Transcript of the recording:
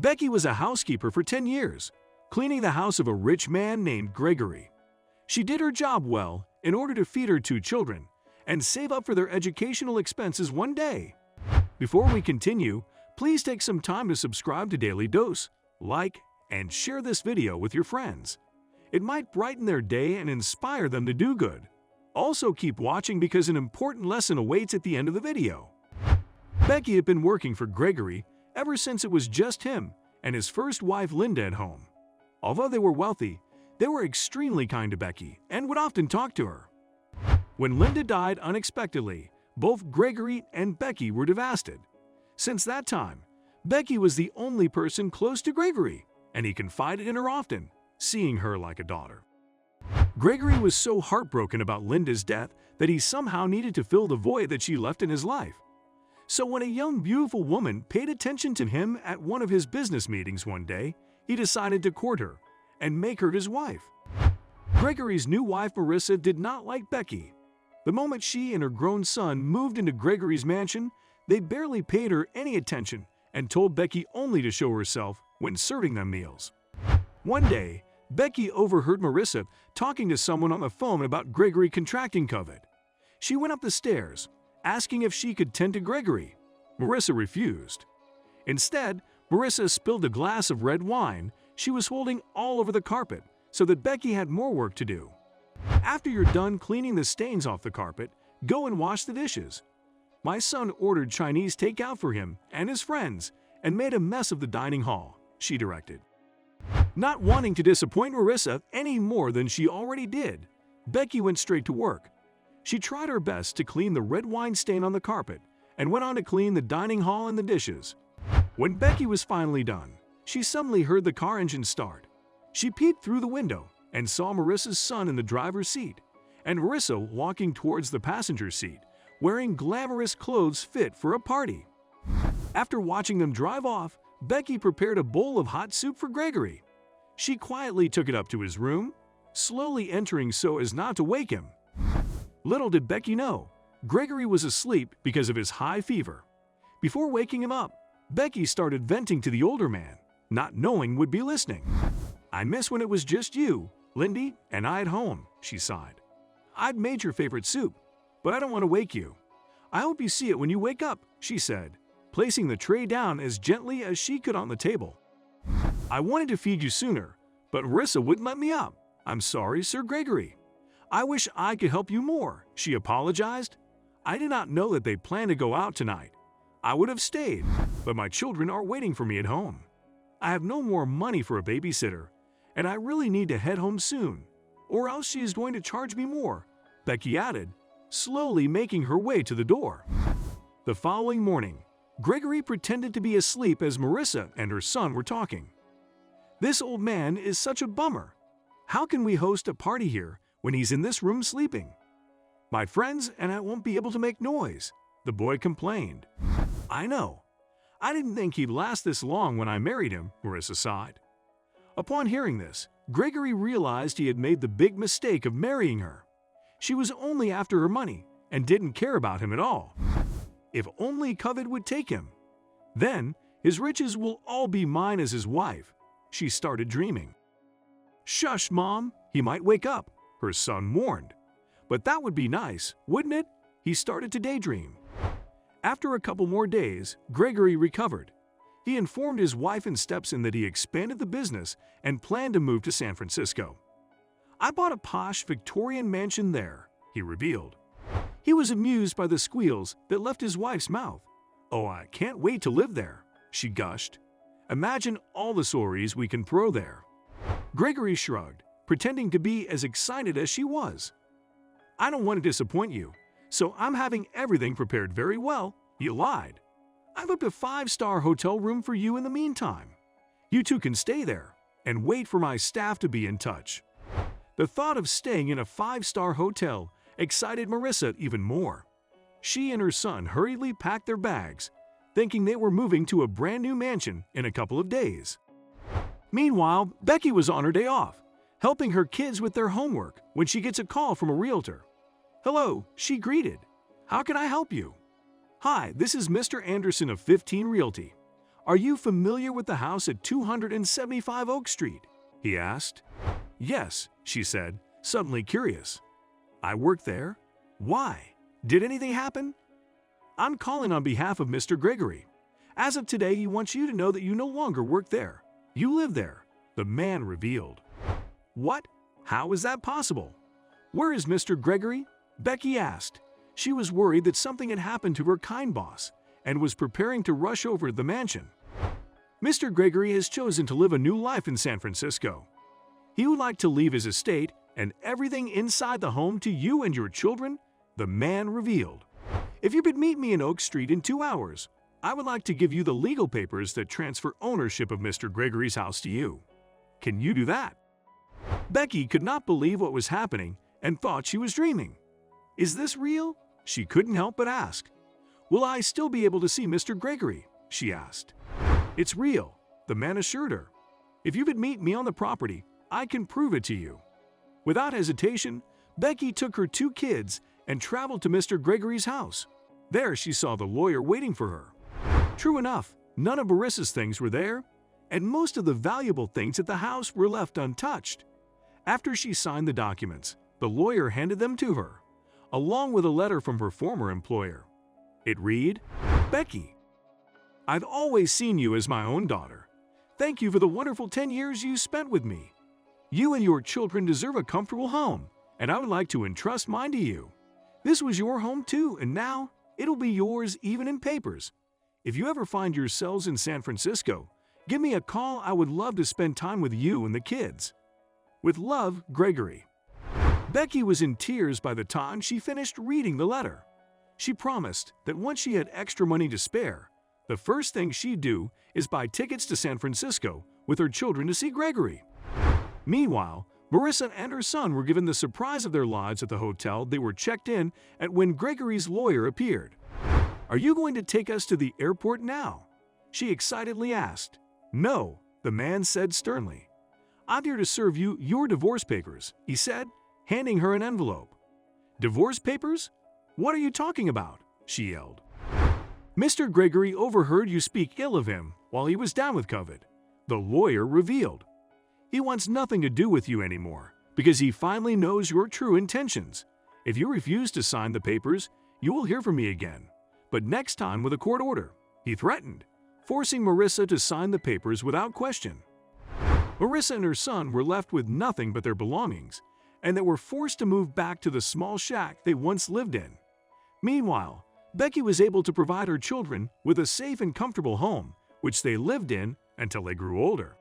Becky was a housekeeper for 10 years, cleaning the house of a rich man named Gregory. She did her job well in order to feed her 2 children and save up for their educational expenses one day. Before we continue, please take some time to subscribe to Dailydose, like, and share this video with your friends. It might brighten their day and inspire them to do good. Also keep watching because an important lesson awaits at the end of the video. Becky had been working for Gregory ever since it was just him and his first wife Linda at home. Although they were wealthy, they were extremely kind to Becky and would often talk to her. When Linda died unexpectedly, both Gregory and Becky were devastated. Since that time, Becky was the only person close to Gregory, and he confided in her often, seeing her like a daughter. Gregory was so heartbroken about Linda's death that he somehow needed to fill the void that she left in his life. So when a young, beautiful woman paid attention to him at one of his business meetings one day, he decided to court her and make her his wife. Gregory's new wife, Marissa, did not like Becky. The moment she and her grown son moved into Gregory's mansion, they barely paid her any attention and told Becky only to show herself when serving them meals. One day, Becky overheard Marissa talking to someone on the phone about Gregory contracting COVID. She went up the stairs, asking if she could tend to Gregory. Marissa refused. Instead, Marissa spilled a glass of red wine she was holding all over the carpet so that Becky had more work to do. After you're done cleaning the stains off the carpet, go and wash the dishes. My son ordered Chinese takeout for him and his friends and made a mess of the dining hall, she directed. Not wanting to disappoint Marissa any more than she already did, Becky went straight to work. She tried her best to clean the red wine stain on the carpet and went on to clean the dining hall and the dishes. When Becky was finally done, she suddenly heard the car engine start. She peeped through the window and saw Marissa's son in the driver's seat, and Marissa walking towards the passenger seat, wearing glamorous clothes fit for a party. After watching them drive off, Becky prepared a bowl of hot soup for Gregory. She quietly took it up to his room, slowly entering so as not to wake him. Little did Becky know, Gregory was asleep because of his high fever. Before waking him up, Becky started venting to the older man, not knowing would be listening. "I miss when it was just you, Lindy, and I at home," she sighed. "I'd made your favorite soup, but I don't want to wake you. I hope you see it when you wake up," she said, placing the tray down as gently as she could on the table. "I wanted to feed you sooner, but Marissa wouldn't let me up. I'm sorry, Sir Gregory. I wish I could help you more," she apologized. "I did not know that they planned to go out tonight. I would have stayed, but my children are waiting for me at home. I have no more money for a babysitter, and I really need to head home soon, or else she is going to charge me more," Becky added, slowly making her way to the door. The following morning, Gregory pretended to be asleep as Marissa and her son were talking. "This old man is such a bummer. How can we host a party here when he's in this room sleeping? My friends and I won't be able to make noise," the boy complained. "I know. I didn't think he'd last this long when I married him," Marissa sighed. Upon hearing this, Gregory realized he had made the big mistake of marrying her. She was only after her money and didn't care about him at all. If only COVID would take him. Then his riches will all be mine as his wife, she started dreaming. "Shush, Mom, he might wake up," her son warned. "But that would be nice, wouldn't it?" He started to daydream. After a couple more days, Gregory recovered. He informed his wife and stepson that he expanded the business and planned to move to San Francisco. "I bought a posh Victorian mansion there," he revealed. He was amused by the squeals that left his wife's mouth. "Oh, I can't wait to live there," she gushed. "Imagine all the stories we can throw there." Gregory shrugged, pretending to be as excited as she was. "I don't want to disappoint you, so I'm having everything prepared very well," he lied. "I've booked a 5-star hotel room for you in the meantime. You two can stay there and wait for my staff to be in touch." The thought of staying in a 5-star hotel excited Marissa even more. She and her son hurriedly packed their bags, thinking they were moving to a brand new mansion in a couple of days. Meanwhile, Becky was on her day off, helping her kids with their homework when she gets a call from a realtor. "Hello," she greeted. "How can I help you?" "Hi, this is Mr. Anderson of 15 Realty. "Are you familiar with the house at 275 Oak Street?" he asked. "Yes," she said, suddenly curious. "I work there? Why? Did anything happen?" "I'm calling on behalf of Mr. Gregory. As of today, he wants you to know that you no longer work there. You live there," the man revealed. "What? How is that possible? Where is Mr. Gregory?" Becky asked. She was worried that something had happened to her kind boss and was preparing to rush over to the mansion. "Mr. Gregory has chosen to live a new life in San Francisco. He would like to leave his estate and everything inside the home to you and your children," the man revealed. "If you could meet me in Oak Street in 2 hours, I would like to give you the legal papers that transfer ownership of Mr. Gregory's house to you. Can you do that?" Becky could not believe what was happening and thought she was dreaming. "Is this real?" she couldn't help but ask. "Will I still be able to see Mr. Gregory?" she asked. "It's real," the man assured her. "If you could meet me on the property, I can prove it to you." Without hesitation, Becky took her 2 kids and traveled to Mr. Gregory's house. There she saw the lawyer waiting for her. True enough, none of Marissa's things were there, and most of the valuable things at the house were left untouched. After she signed the documents, the lawyer handed them to her, along with a letter from her former employer. It read, "Becky, I've always seen you as my own daughter. Thank you for the wonderful 10 years you spent with me. You and your children deserve a comfortable home, and I would like to entrust mine to you. This was your home too, and now it'll be yours even in papers. If you ever find yourselves in San Francisco, give me a call. I would love to spend time with you and the kids. With love, Gregory." Becky was in tears by the time she finished reading the letter. She promised that once she had extra money to spare, the first thing she'd do is buy tickets to San Francisco with her children to see Gregory. Meanwhile, Marissa and her son were given the surprise of their lives at the hotel they were checked in at when Gregory's lawyer appeared. "Are you going to take us to the airport now?" she excitedly asked. "No," the man said sternly. "I'm here to serve you your divorce papers," he said, handing her an envelope. "Divorce papers? What are you talking about?" she yelled. "Mr. Gregory overheard you speak ill of him while he was down with COVID," the lawyer revealed. "He wants nothing to do with you anymore because he finally knows your true intentions. If you refuse to sign the papers, you will hear from me again, but next time with a court order," he threatened, forcing Marissa to sign the papers without question. Marissa and her son were left with nothing but their belongings, and they were forced to move back to the small shack they once lived in. Meanwhile, Becky was able to provide her children with a safe and comfortable home, which they lived in until they grew older.